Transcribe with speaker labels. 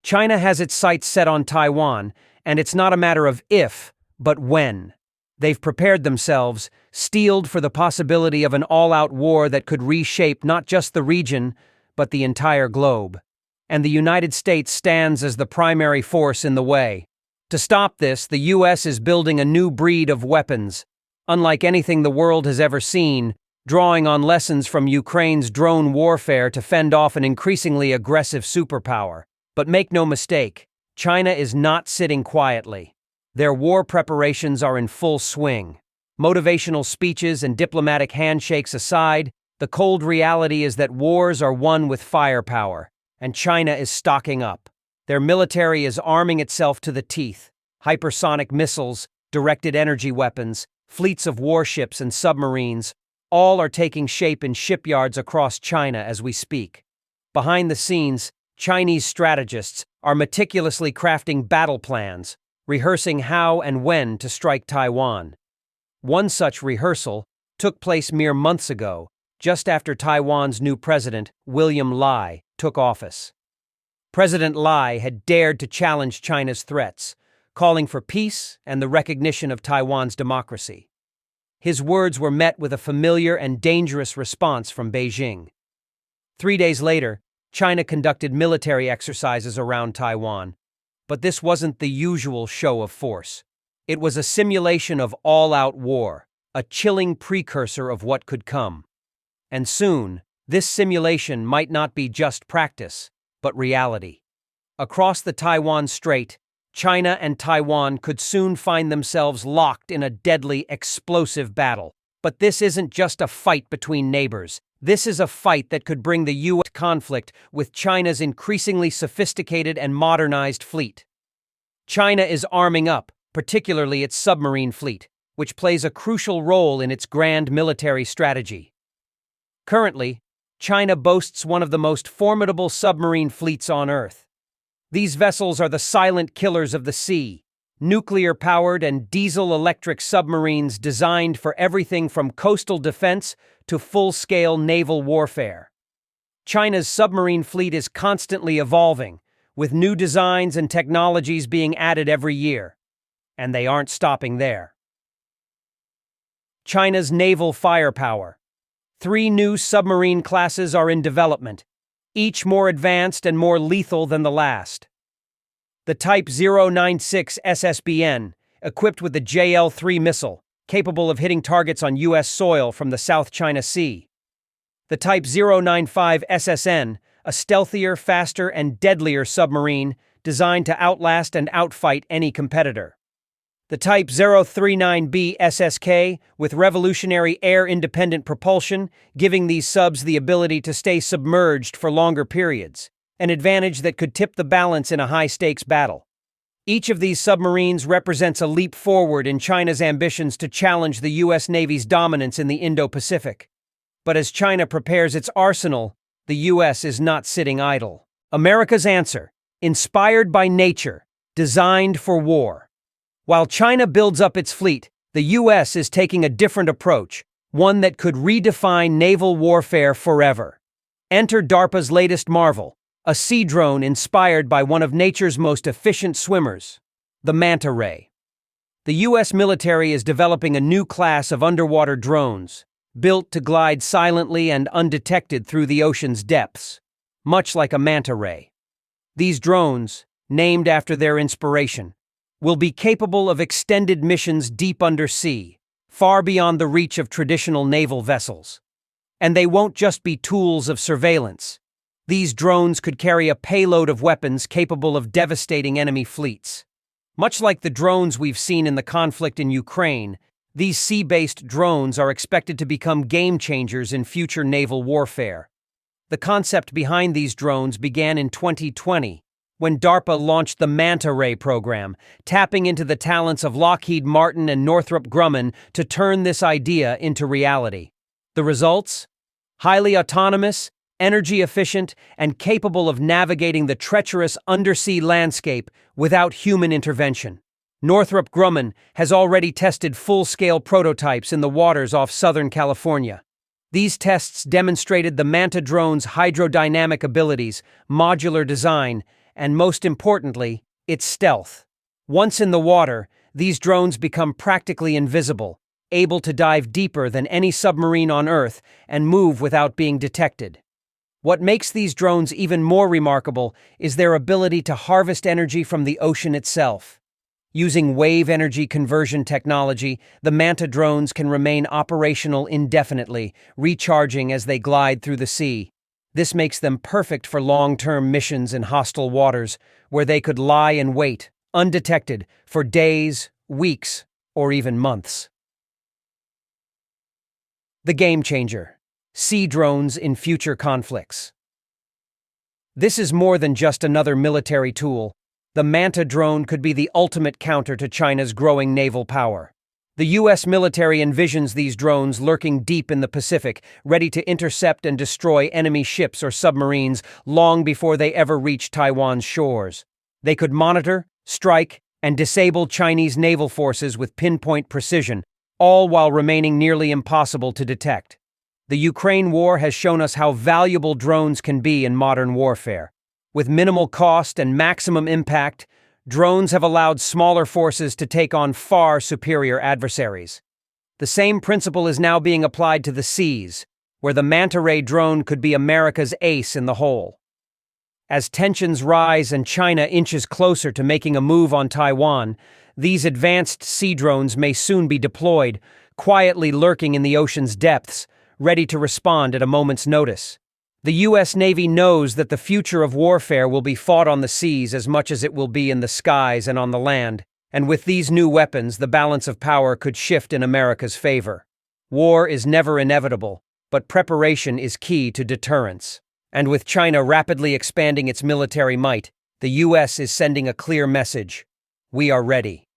Speaker 1: China has its sights set on Taiwan, and it's not a matter of if, but when. They've prepared themselves, steeled for the possibility of an all-out war that could reshape not just the region, but the entire globe. And the United States stands as the primary force in the way. To stop this, the US is building a new breed of weapons, unlike anything the world has ever seen, drawing on lessons from Ukraine's drone warfare to fend off an increasingly aggressive superpower. But make no mistake, China is not sitting quietly. Their war preparations are in full swing. Motivational speeches and diplomatic handshakes aside, the cold reality is that wars are won with firepower, and China is stocking up. Their military is arming itself to the teeth. Hypersonic missiles, directed energy weapons, fleets of warships and submarines, all are taking shape in shipyards across China as we speak. Behind the scenes, Chinese strategists are meticulously crafting battle plans, rehearsing how and when to strike Taiwan. One such rehearsal took place mere months ago, just after Taiwan's new president, William Lai, took office. President Lai had dared to challenge China's threats, calling for peace and the recognition of Taiwan's democracy. His words were met with a familiar and dangerous response from Beijing. 3 days later, China conducted military exercises around Taiwan, but this wasn't the usual show of force. It was a simulation of all-out war, a chilling precursor of what could come. And soon, this simulation might not be just practice, but reality. Across the Taiwan Strait, China and Taiwan could soon find themselves locked in a deadly, explosive battle. But this isn't just a fight between neighbors. This is a fight that could bring the U.S. conflict with China's increasingly sophisticated and modernized fleet. China is arming up, particularly its submarine fleet, which plays a crucial role in its grand military strategy. Currently, China boasts one of the most formidable submarine fleets on Earth. These vessels are the silent killers of the sea, nuclear-powered and diesel-electric submarines designed for everything from coastal defense to full-scale naval warfare. China's submarine fleet is constantly evolving, with new designs and technologies being added every year. And they aren't stopping there. China's naval firepower. 3 new submarine classes are in development, each more advanced and more lethal than the last. The Type 096 SSBN, equipped with the JL-3 missile, capable of hitting targets on U.S. soil from the South China Sea. The Type 095 SSN, a stealthier, faster, and deadlier submarine designed to outlast and outfight any competitor. The Type 039B SSK, with revolutionary air-independent propulsion, giving these subs the ability to stay submerged for longer periods, an advantage that could tip the balance in a high-stakes battle. Each of these submarines represents a leap forward in China's ambitions to challenge the U.S. Navy's dominance in the Indo-Pacific. But as China prepares its arsenal, the U.S. is not sitting idle. America's answer, inspired by nature, designed for war. While China builds up its fleet, the U.S. is taking a different approach, one that could redefine naval warfare forever. Enter DARPA's latest marvel, a sea drone inspired by one of nature's most efficient swimmers, the manta ray. The U.S. military is developing a new class of underwater drones, built to glide silently and undetected through the ocean's depths, much like a manta ray. These drones, named after their inspiration, will be capable of extended missions deep undersea, far beyond the reach of traditional naval vessels. And they won't just be tools of surveillance. These drones could carry a payload of weapons capable of devastating enemy fleets. Much like the drones we've seen in the conflict in Ukraine, these sea-based drones are expected to become game-changers in future naval warfare. The concept behind these drones began in 2020, when DARPA launched the Manta Ray program, tapping into the talents of Lockheed Martin and Northrop Grumman to turn this idea into reality. The results? Highly autonomous, energy-efficient, and capable of navigating the treacherous undersea landscape without human intervention. Northrop Grumman has already tested full-scale prototypes in the waters off Southern California. These tests demonstrated the Manta drone's hydrodynamic abilities, modular design, and most importantly, its stealth. Once in the water, these drones become practically invisible, able to dive deeper than any submarine on Earth and move without being detected. What makes these drones even more remarkable is their ability to harvest energy from the ocean itself. Using wave energy conversion technology, the Manta drones can remain operational indefinitely, recharging as they glide through the sea. This makes them perfect for long-term missions in hostile waters, where they could lie in wait, undetected, for days, weeks, or even months. The game changer: sea drones in future conflicts. This is more than just another military tool. The Manta drone could be the ultimate counter to China's growing naval power. The U.S. military envisions these drones lurking deep in the Pacific, ready to intercept and destroy enemy ships or submarines long before they ever reach Taiwan's shores. They could monitor, strike, and disable Chinese naval forces with pinpoint precision, all while remaining nearly impossible to detect. The Ukraine war has shown us how valuable drones can be in modern warfare. With minimal cost and maximum impact, drones have allowed smaller forces to take on far superior adversaries. The same principle is now being applied to the seas, where the Manta Ray drone could be America's ace in the hole. As tensions rise and China inches closer to making a move on Taiwan, these advanced sea drones may soon be deployed, quietly lurking in the ocean's depths, ready to respond at a moment's notice. The U.S. Navy knows that the future of warfare will be fought on the seas as much as it will be in the skies and on the land, and with these new weapons, the balance of power could shift in America's favor. War is never inevitable, but preparation is key to deterrence. And with China rapidly expanding its military might, the U.S. is sending a clear message: we are ready.